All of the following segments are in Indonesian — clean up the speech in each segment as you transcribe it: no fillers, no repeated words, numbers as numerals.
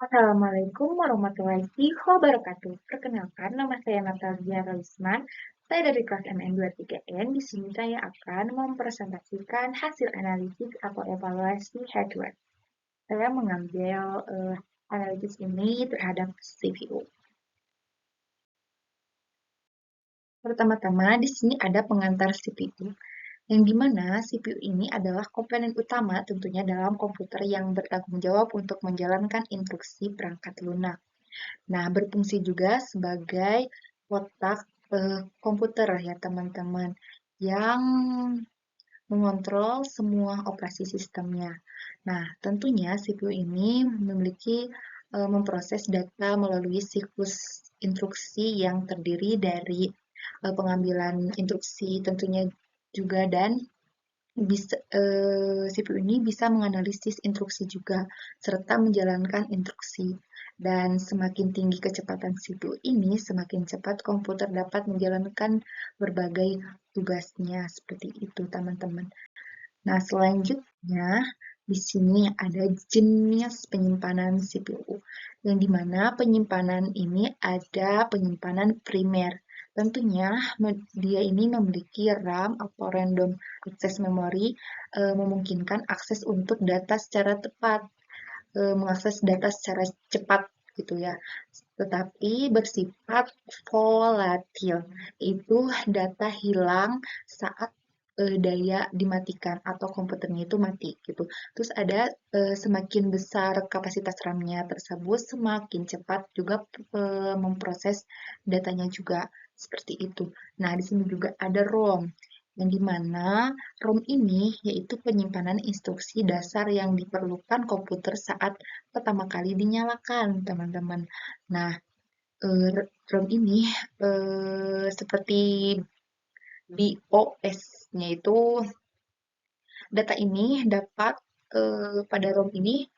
Assalamualaikum warahmatullahi wabarakatuh. Perkenalkan, nama saya Natalia Raisman. Saya dari kelas MN23N. Di sini saya akan mempresentasikan hasil analisis atau evaluasi hardware. Saya mengambil analisis ini terhadap CPU. Pertama-tama, di sini ada pengantar CPU, yang dimana CPU ini adalah komponen utama tentunya dalam komputer yang bertanggung jawab untuk menjalankan instruksi perangkat lunak. Nah, berfungsi juga sebagai kotak komputer ya teman-teman, yang mengontrol semua operasi sistemnya. Nah, tentunya CPU ini memiliki memproses data melalui siklus instruksi yang terdiri dari pengambilan instruksi tentunya juga dan CPU ini bisa menganalisis instruksi juga, serta menjalankan instruksi. Dan semakin tinggi kecepatan CPU ini, semakin cepat komputer dapat menjalankan berbagai tugasnya. Seperti itu, teman-teman. Nah, selanjutnya, di sini ada jenis penyimpanan CPU, yang dimana penyimpanan ini ada penyimpanan primer. Tentunya dia ini memiliki RAM atau random access memory, memungkinkan akses untuk data secara tepat, mengakses data secara cepat gitu ya. Tetapi bersifat volatil, itu data hilang saat daya dimatikan atau komputernya itu mati gitu. Terus ada semakin besar kapasitas RAM-nya tersebut, semakin cepat juga memproses datanya juga seperti itu. Nah, di sini juga ada ROM, yang dimana ROM ini yaitu penyimpanan instruksi dasar yang diperlukan komputer saat pertama kali dinyalakan, teman-teman. Nah, ROM ini seperti BIOS-nya itu, data ini dapat pada ROM ini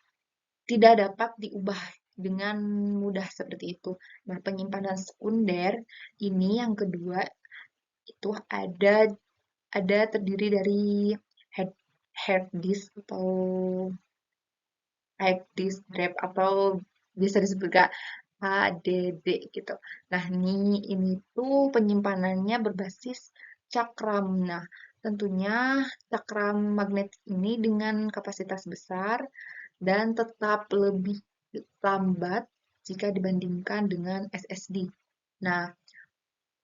tidak dapat diubah dengan mudah seperti itu. Nah, penyimpanan sekunder ini yang kedua itu ada terdiri dari hard hard disk atau hard disk drive atau bisa disebut juga HDD gitu. Nah, ini tuh penyimpanannya berbasis cakram. Nah, tentunya cakram magnetik ini dengan kapasitas besar dan tetap lebih lambat jika dibandingkan dengan SSD. Nah,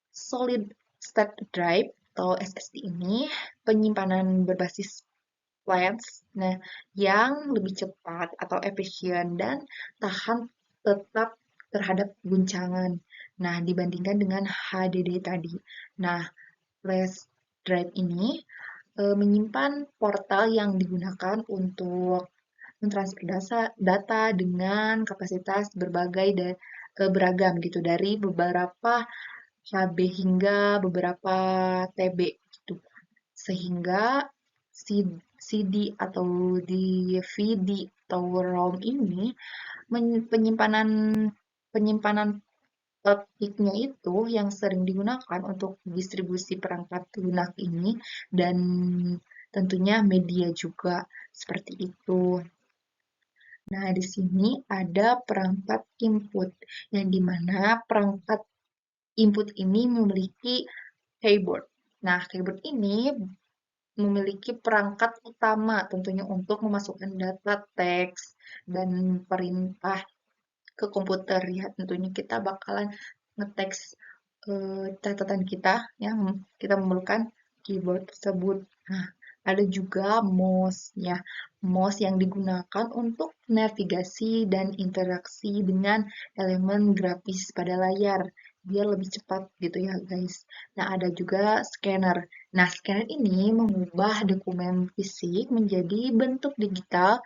solid state drive atau SSD ini penyimpanan berbasis flash, nah, yang lebih cepat atau efisien dan tahan tetap terhadap guncangan. Nah, dibandingkan dengan HDD tadi. Nah, flash drive ini menyimpan portal yang digunakan untuk mentransfer data dengan kapasitas beragam gitu dari beberapa KB hingga beberapa TB gitu. Sehingga CD atau DVD atau ROM ini penyimpanan penyimpanan petiknya itu yang sering digunakan untuk distribusi perangkat lunak ini dan tentunya media juga seperti itu. Nah, di sini ada perangkat input, yang dimana perangkat input ini memiliki keyboard. Nah, keyboard ini memiliki perangkat utama tentunya untuk memasukkan data teks dan perintah ke komputer ya. Tentunya kita bakalan ngeteks catatan kita yang kita memerlukan keyboard tersebut. Nah, ada juga mouse ya. Mouse yang digunakan untuk navigasi dan interaksi dengan elemen grafis pada layar biar lebih cepat gitu ya guys. Nah, ada juga scanner. Nah, scanner ini mengubah dokumen fisik menjadi bentuk digital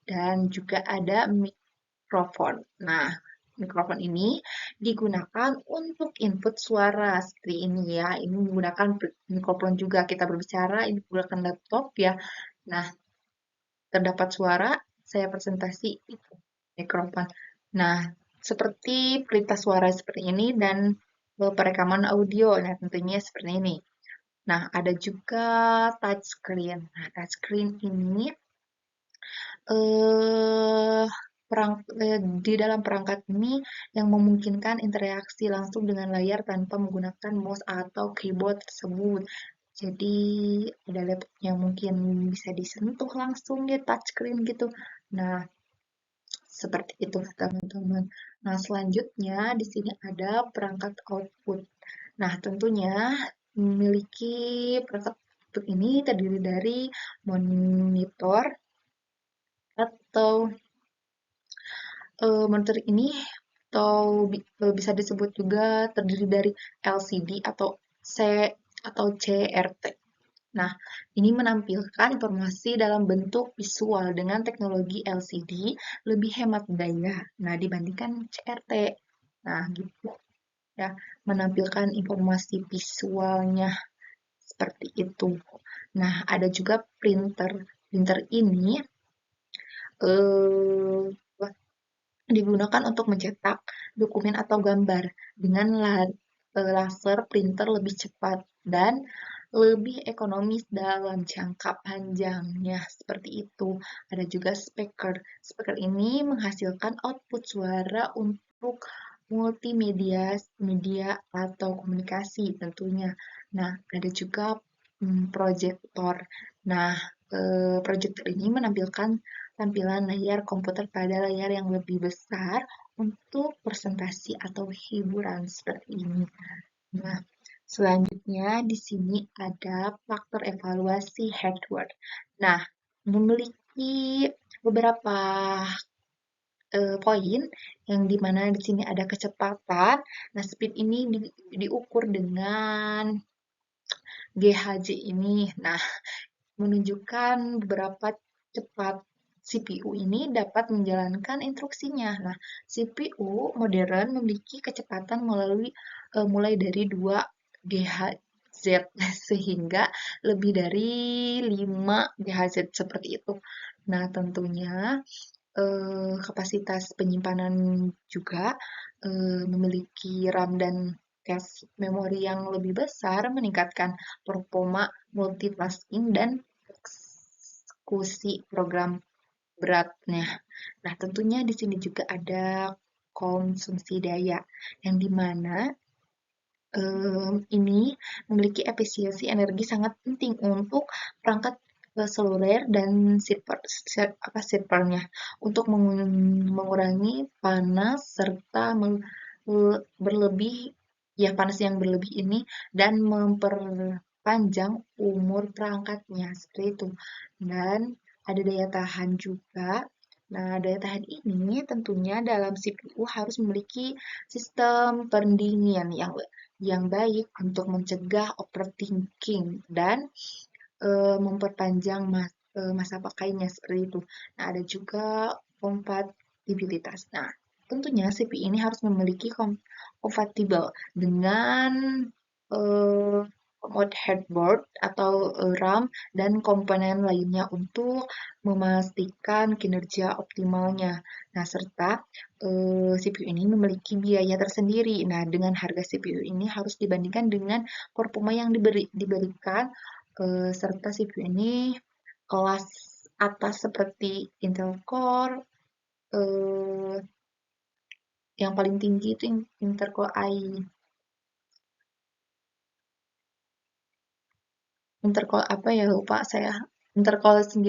dan juga ada mikrofon. Nah, mikrofon ini digunakan untuk input suara seperti ini ya. Ini menggunakan mikrofon juga kita berbicara, ini menggunakan laptop ya. Nah, terdapat suara, saya presentasi itu mikrofon. Nah, seperti perintah suara seperti ini dan perekaman audio. Nah, tentunya seperti ini. Nah, ada juga touchscreen. Nah, touchscreen ini eh di dalam perangkat ini yang memungkinkan interaksi langsung dengan layar tanpa menggunakan mouse atau keyboard tersebut. Jadi ada laptop yang mungkin bisa disentuh langsung di touchscreen gitu. Nah, seperti itu teman-teman. Nah, selanjutnya di sini ada perangkat output. Nah, tentunya memiliki perangkat output ini terdiri dari monitor atau monitor ini bisa disebut juga terdiri dari LCD atau CRT. Nah, ini menampilkan informasi dalam bentuk visual dengan teknologi LCD lebih hemat daya. Nah, dibandingkan CRT. Nah, gitu ya, menampilkan informasi visualnya seperti itu. Nah, ada juga printer. Printer ini eh, digunakan untuk mencetak dokumen atau gambar dengan laser printer lebih cepat dan lebih ekonomis dalam jangka panjangnya. Seperti itu. Ada juga speaker. Speaker ini menghasilkan output suara untuk multimedia media atau komunikasi tentunya. Nah, ada juga proyektor. Nah, proyektor ini menampilkan tampilan layar komputer pada layar yang lebih besar untuk presentasi atau hiburan seperti ini. Nah, selanjutnya di sini ada faktor evaluasi hardware. Nah, memiliki beberapa poin yang dimana di sini ada kecepatan. Nah, speed ini diukur dengan GHz ini. Nah, menunjukkan beberapa cepat CPU ini dapat menjalankan instruksinya. Nah, CPU modern memiliki kecepatan mulai dari 2 GHz sehingga lebih dari 5 GHz seperti itu. Nah, tentunya kapasitas penyimpanan juga memiliki RAM dan cache memori yang lebih besar, meningkatkan performa multitasking dan eksekusi program beratnya. Nah, tentunya di sini juga ada konsumsi daya, yang dimana ini memiliki efisiensi energi sangat penting untuk perangkat seluler dan servernya untuk mengurangi panas serta berlebih ya panas yang berlebih ini dan memperpanjang umur perangkatnya seperti itu. Dan ada daya tahan juga. Nah, daya tahan ini tentunya dalam CPU harus memiliki sistem pendingin yang baik untuk mencegah overthinking dan memperpanjang masa pakainya seperti itu. Nah, ada juga kompatibilitas. Nah, tentunya CPU ini harus memiliki kompatibel dengan eh, motherboard atau RAM dan komponen lainnya untuk memastikan kinerja optimalnya. Nah, serta CPU ini memiliki biaya tersendiri. Nah, dengan harga CPU ini harus dibandingkan dengan performa yang diberikan serta CPU ini kelas atas seperti Intel Core, eh, yang paling tinggi itu Intel Core Intel Core apa ya lupa saya, Intel Core 9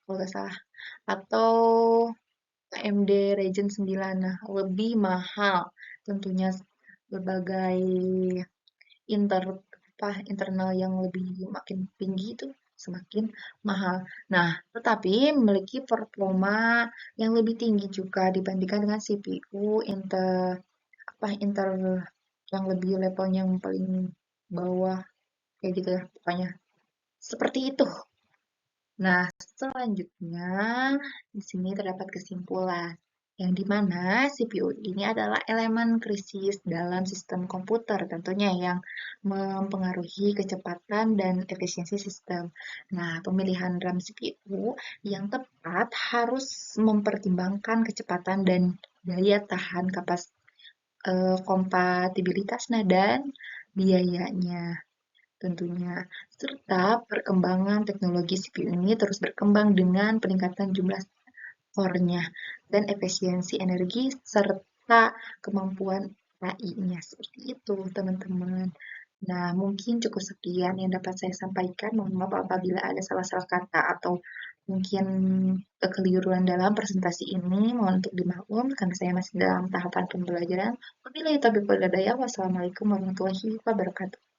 kalau nggak salah, atau AMD Ryzen 9. Nah, lebih mahal tentunya berbagai inter internal yang lebih makin tinggi itu semakin mahal. Nah, tetapi memiliki performa yang lebih tinggi juga dibandingkan dengan CPU Intel yang lebih levelnya yang paling bawah kayak gitu ya pokoknya. Seperti itu. Nah, selanjutnya di sini terdapat kesimpulan yang dimana CPU ini adalah elemen krisis dalam sistem komputer tentunya yang mempengaruhi kecepatan dan efisiensi sistem. Nah, pemilihan RAM CPU yang tepat harus mempertimbangkan kecepatan dan daya tahan kompatibilitasnya dan biayanya tentunya. Serta perkembangan teknologi CPU ini terus berkembang dengan peningkatan jumlah core-nya, dan efisiensi energi serta kemampuan AI-nya. Seperti itu, teman-teman. Nah, mungkin cukup sekian yang dapat saya sampaikan. Mohon maaf apabila ada salah-salah kata atau mungkin kekeliruan dalam presentasi ini. Mohon untuk dimaklum karena saya masih dalam tahapan pembelajaran. Wabillahi taufiq wal hidayah. Wassalamualaikum warahmatullahi wabarakatuh.